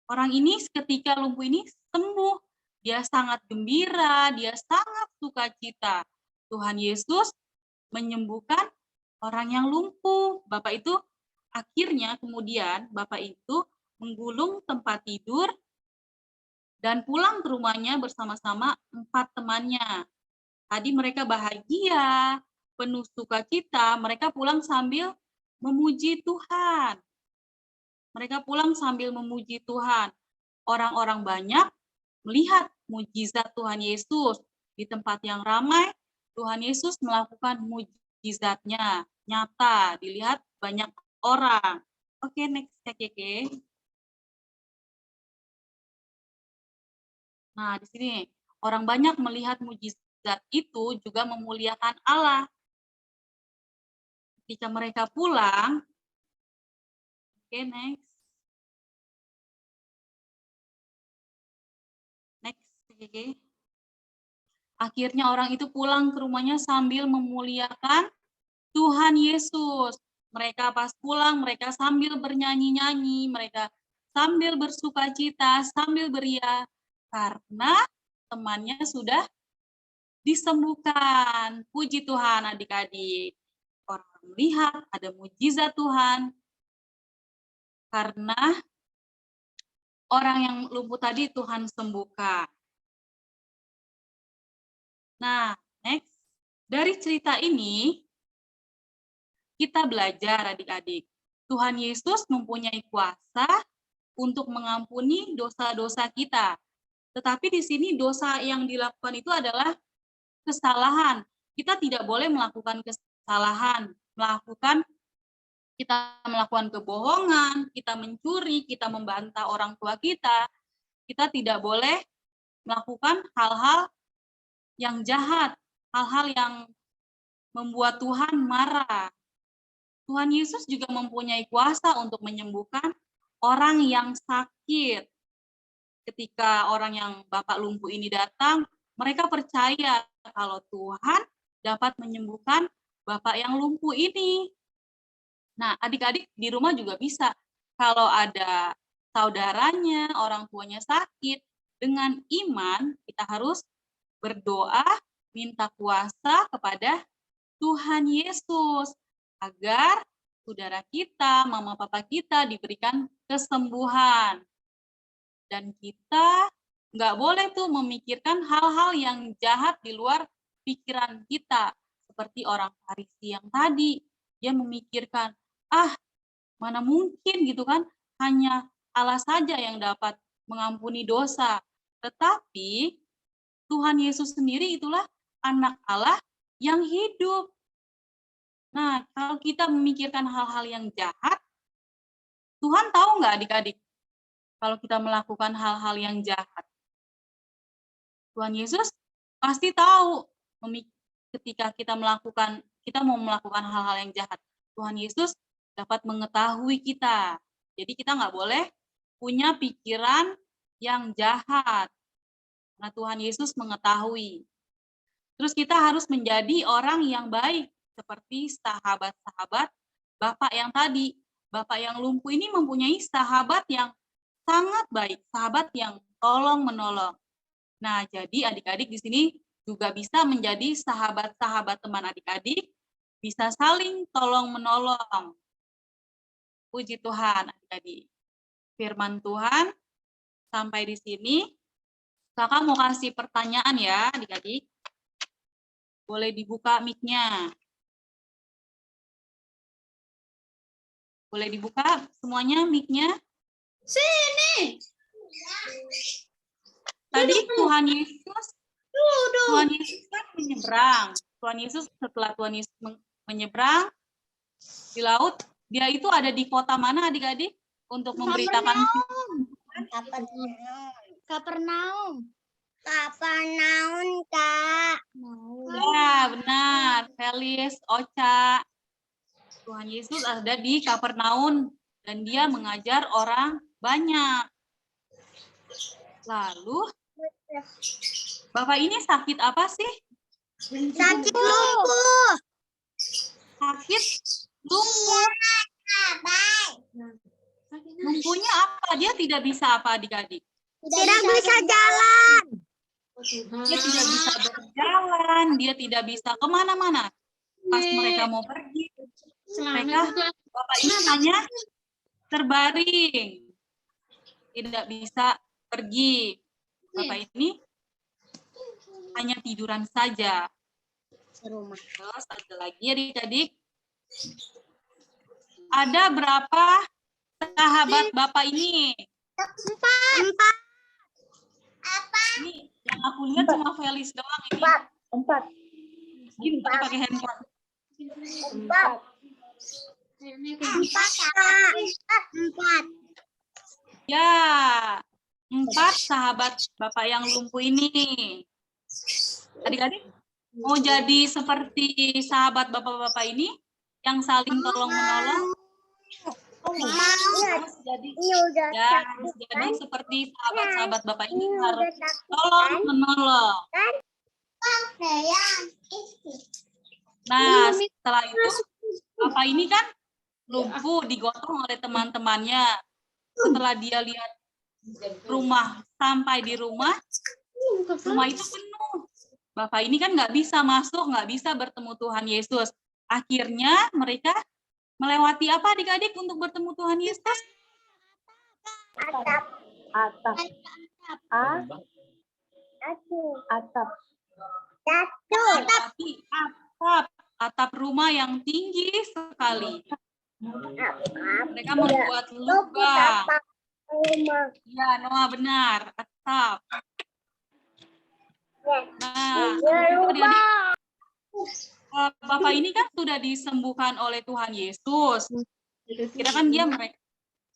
orang ini ketika lumpuh ini sembuh. Dia sangat gembira, dia sangat sukacita. Tuhan Yesus menyembuhkan orang yang lumpuh. Bapak itu akhirnya kemudian Bapak itu menggulung tempat tidur dan pulang ke rumahnya bersama-sama 4 temannya. Tadi mereka bahagia, penuh sukacita, mereka pulang sambil memuji Tuhan. Mereka pulang sambil memuji Tuhan. Orang-orang banyak melihat mujizat Tuhan Yesus. Di tempat yang ramai, Tuhan Yesus melakukan mujizatnya. Nyata, dilihat banyak orang. Oke, next KKK. Nah, di sini orang banyak melihat mujizat itu juga memuliakan Allah. Ketika mereka pulang, oke, next. Next, akhirnya orang itu pulang ke rumahnya sambil memuliakan Tuhan Yesus. Mereka pas pulang, mereka sambil bernyanyi-nyanyi, mereka sambil bersukacita, sambil beria, karena temannya sudah disembuhkan. Puji Tuhan adik-adik. Orang melihat ada mujizat Tuhan, karena orang yang lumpuh tadi Tuhan sembuhkan. Nah, next. Dari cerita ini, kita belajar adik-adik. Tuhan Yesus mempunyai kuasa untuk mengampuni dosa-dosa kita. Tetapi di sini dosa yang dilakukan itu adalah kesalahan kita tidak boleh melakukan kesalahan, kita melakukan kebohongan, kita mencuri, kita membantah orang tua kita tidak boleh melakukan hal-hal yang jahat, hal-hal yang membuat Tuhan marah. Tuhan Yesus juga mempunyai kuasa untuk menyembuhkan orang yang sakit. Ketika orang yang Bapak lumpuh ini datang, mereka percaya kalau Tuhan dapat menyembuhkan Bapak yang lumpuh ini. Nah, adik-adik di rumah juga bisa. Kalau ada saudaranya, orang tuanya sakit, dengan iman kita harus berdoa, minta kuasa kepada Tuhan Yesus agar saudara kita, mama papa kita diberikan kesembuhan. Dan kita nggak boleh tuh memikirkan hal-hal yang jahat di luar pikiran kita. Seperti orang Farisi yang tadi, dia memikirkan, mana mungkin gitu kan, hanya Allah saja yang dapat mengampuni dosa. Tetapi Tuhan Yesus sendiri itulah anak Allah yang hidup. Nah, kalau kita memikirkan hal-hal yang jahat, Tuhan tahu nggak adik-adik? Kalau kita melakukan hal-hal yang jahat, Tuhan Yesus pasti tahu ketika kita mau melakukan hal-hal yang jahat. Tuhan Yesus dapat mengetahui kita. Jadi kita nggak boleh punya pikiran yang jahat. Karena Tuhan Yesus mengetahui. Terus kita harus menjadi orang yang baik. Seperti sahabat-sahabat Bapak yang tadi. Bapak yang lumpuh ini mempunyai sahabat yang sangat baik. Sahabat yang tolong-menolong. Nah, jadi adik-adik di sini juga bisa menjadi sahabat-sahabat teman adik-adik. Bisa saling tolong-menolong. Puji Tuhan, adik-adik. Firman Tuhan sampai di sini. Kakak mau kasih pertanyaan ya, adik-adik. Boleh dibuka mic-nya. Boleh dibuka semuanya mic-nya? Sini. Tadi Tuhan Yesus kan menyeberang. Tuhan Yesus setelah Tuhan Yesus menyeberang di laut, dia itu ada di kota mana adik-adik untuk memberitakan Kapernaum, Kak. Ya, benar. Felis, Ocha. Tuhan Yesus ada di Kapernaum dan dia mengajar orang banyak. Lalu, Bapak ini sakit apa sih? Sakit lumpuh. Sakit lumpuh. Lumpuhnya apa? Dia tidak bisa apa adik-adik? Tidak bisa jalan. Dia tidak bisa berjalan, dia tidak bisa kemana-mana. Pas mereka mau pergi, Bapak ini hanya terbaring. Tidak bisa pergi. Bapak ini hanya tiduran saja. Terus ada lagi adik-adik. Ada berapa sahabat Bapak ini? 4. Ini yang aku lihat cuma Felis doang ini. 4. Ini pakai handphone. 4. Ya, 4 sahabat Bapak yang lumpuh ini. Adik-adik, mau jadi seperti sahabat Bapak-Bapak ini yang saling tolong-menolong? Harus jadi seperti sahabat-sahabat Bapak ini harus tolong-menolong. Nah, setelah itu Bapak ini kan lumpuh, digotong oleh teman-temannya. Setelah dia lihat rumah, sampai di rumah itu penuh. Bapak ini kan nggak bisa masuk, nggak bisa bertemu Tuhan Yesus. Akhirnya mereka melewati apa adik-adik untuk bertemu Tuhan Yesus? Atap. Melewati atap rumah yang tinggi sekali. Mereka membuat lubang. Ya, Noah benar, atap. Nah, adik-adik, Bapak ini kan sudah disembuhkan oleh Tuhan Yesus. Kirakan mereka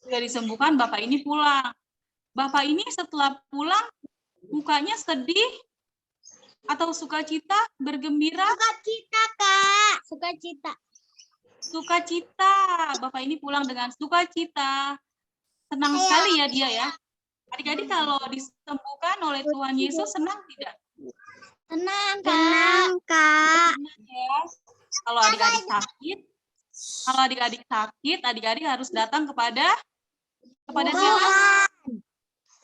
sudah disembuhkan, Bapak ini pulang. Bapak ini setelah pulang, mukanya sedih atau sukacita, bergembira? Sukacita, Kak. Sukacita. Sukacita. Bapak ini pulang dengan sukacita. Senang sekali ya dia ya. Adik-adik kalau disembuhkan oleh Tuhan Yesus senang tidak? Senang, Kak. Senang ya. Kalau adik-adik sakit, adik-adik harus datang kepada siapa?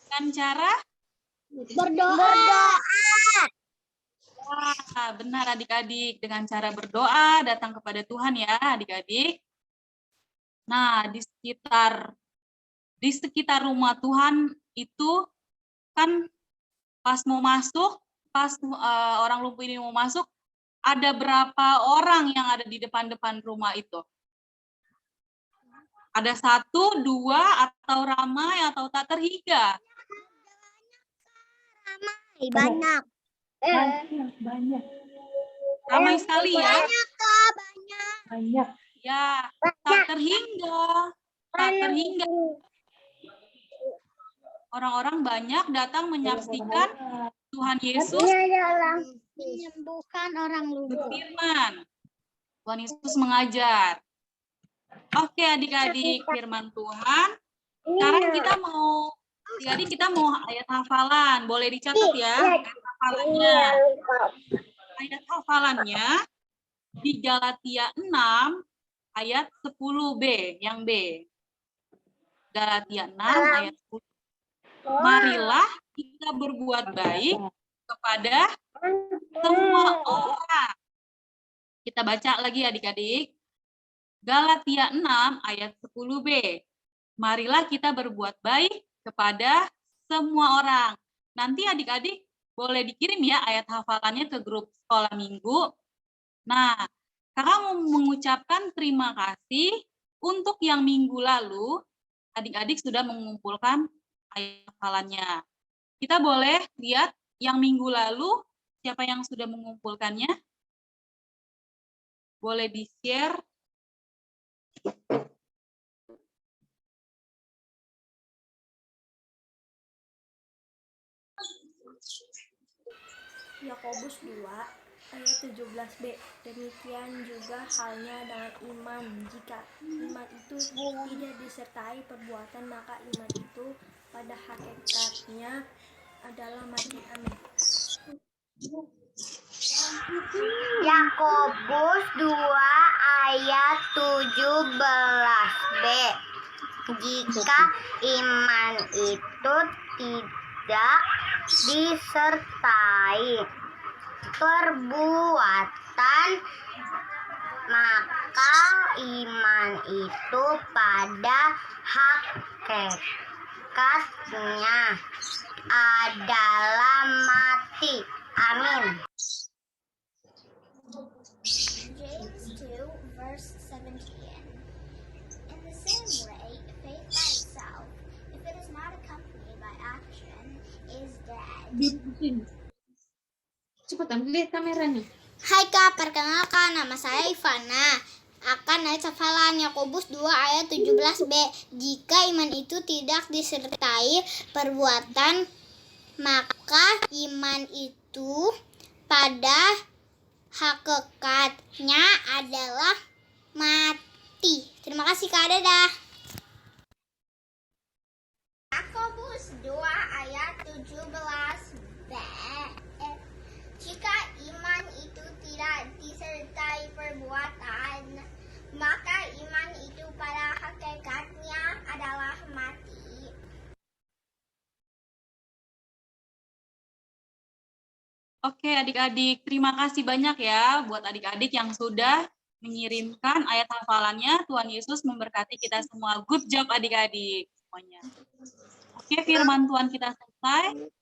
Dengan cara Berdoa. Wah, benar adik-adik. Dengan cara berdoa, datang kepada Tuhan ya adik-adik. Nah, di sekitar rumah Tuhan itu kan pas orang lumpuh ini mau masuk, ada berapa orang yang ada di depan rumah itu? Ada 1, 2, atau ramai atau tak terhingga? Banyak. Banyak. Ramai sekali ya. Banyak, Kak. Banyak. Banyak. Ya, tak terhingga. Tak terhingga. Orang-orang banyak datang menyaksikan Tuhan Yesus Menyembuhkan orang lumpuh. berfirman. Tuhan Yesus mengajar. Oke adik-adik, firman Tuhan. Sekarang kita mau ayat hafalan. Boleh dicatat ya ayat hafalannya. Ayat hafalannya di Galatia 6 ayat 10b, yang B. Galatia 6 ayat 10. Marilah kita berbuat baik kepada semua orang. Kita baca lagi adik-adik. Galatia 6 ayat 10b. Marilah kita berbuat baik kepada semua orang. Nanti adik-adik boleh dikirim ya ayat hafalannya ke grup sekolah minggu. Nah, kakak mau mengucapkan terima kasih untuk yang minggu lalu adik-adik sudah mengumpulkan ayat hafalannya. Kita boleh lihat yang minggu lalu siapa yang sudah mengumpulkannya? Boleh di-share. Yakobus 2 ayat 17b. Demikian juga halnya dengan iman. Jika iman itu tidak disertai perbuatan, maka iman itu pada hakikatnya adalah mati. Amin. Yakobus 2 ayat 17b. Jika iman itu tidak disertai perbuatan, maka iman itu pada hakikatnya adalah mati. Amin. James 2, verse 17. In the same way, faith by itself, if it is not accompanied by action, is dead. Cepetan, lihat kameranya. Hai Kak, perkenalkan nama saya Ivana. Akan ayat hafalan Yakobus 2 ayat 17b. Jika iman itu tidak disertai perbuatan, maka iman itu pada hakikatnya adalah mati. Terima kasih Kak, dadah. Yakobus 2 ayat 17b. Jika iman itu tidak disertai perbuatan, maka iman itu pada hakikatnya adalah mati. Oke adik-adik, terima kasih banyak ya buat adik-adik yang sudah mengirimkan ayat hafalannya. Tuhan Yesus memberkati kita semua. Good job adik-adik semuanya. Oke, firman Tuhan kita selesai.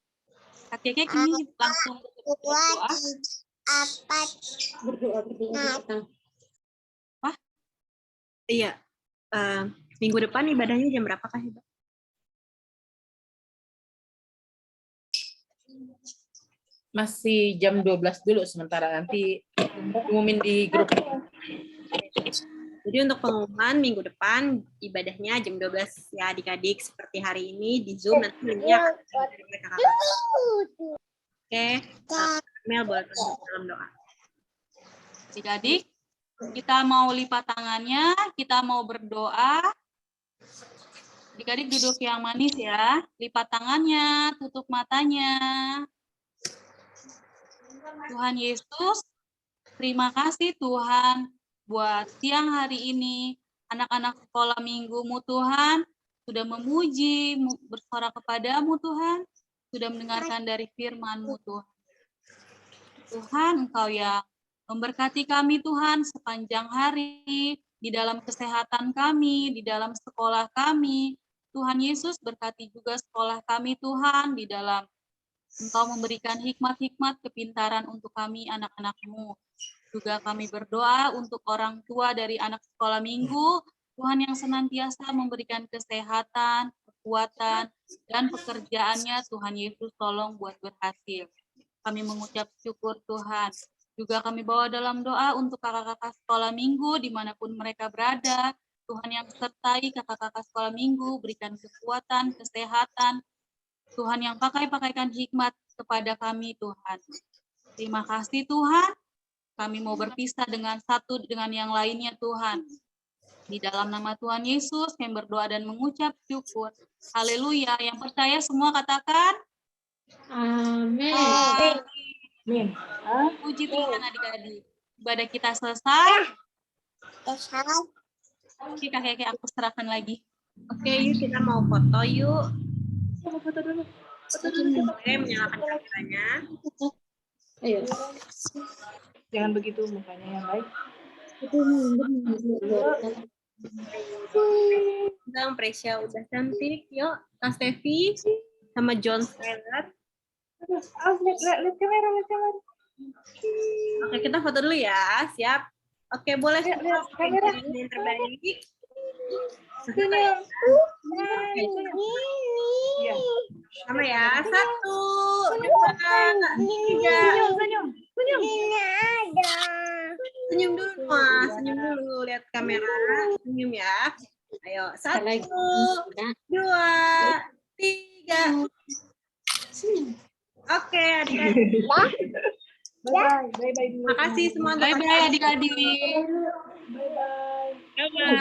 Kak Keke kini langsung berdoa. Berdoa. Apa? Iya. Minggu depan ibadahnya jam berapa Kak Hiba? masih jam 12 dulu sementara nanti umumin di grup. Jadi untuk pengumuman minggu depan ibadahnya jam 12 ya adik-adik, seperti hari ini di Zoom, nanti linknya akan dari kakak-kakak. Oke, Mel boleh masuk dalam doa. Adik-adik, kita mau lipat tangannya, kita mau berdoa. Adik-adik duduk yang manis ya. Lipat tangannya, tutup matanya. Tuhan Yesus, terima kasih Tuhan buat siang hari ini. Anak-anak sekolah minggumu Tuhan sudah memuji, bersorak kepadamu Tuhan, sudah mendengarkan dari firman-Mu Tuhan. Tuhan, Engkau yang memberkati kami Tuhan sepanjang hari, di dalam kesehatan kami, di dalam sekolah kami. Tuhan Yesus berkati juga sekolah kami Tuhan, di dalam Engkau memberikan hikmat-hikmat kepintaran untuk kami anak-anak-Mu. Juga kami berdoa untuk orang tua dari anak sekolah minggu, Tuhan yang senantiasa memberikan kesehatan, kekuatan, dan pekerjaannya Tuhan Yesus tolong buat berhasil. Kami mengucap syukur Tuhan. Juga kami bawa dalam doa untuk kakak-kakak sekolah minggu dimanapun mereka berada. Tuhan yang sertai kakak-kakak sekolah minggu, berikan kekuatan, kesehatan. Tuhan yang pakaikan hikmat kepada kami Tuhan. Terima kasih Tuhan. Kami mau berpisah dengan satu dengan yang lainnya Tuhan. Di dalam nama Tuhan Yesus yang berdoa dan mengucap syukur. Haleluya. Yang percaya semua katakan. Amin. Amin. Puji Tuhan adik-adik. Ibadah kita selesai. Oke kakek-kakek aku serahkan lagi. Oke, yuk kita mau foto yuk. Foto dulu. Oke, menyalakan kameranya. Ayo. Jangan begitu mukanya yang baik. Bang Presya udah cantik. Yuk, Kak Stevi sama John Skylar. Lihat kamera. Oke, kita foto dulu ya. Siap. Oke, boleh semua kamera yang terbaik. Senyum. Sama ya. 1, 2, 3. Senyum. Senyum dulu, Mas. Senyum dulu. Lihat kamera. Senyum ya. Ayo, 1, 2, 3. Oke, adik-adik. Bye-bye. Makasih semua. Bye-bye adik-adik. Bye-bye.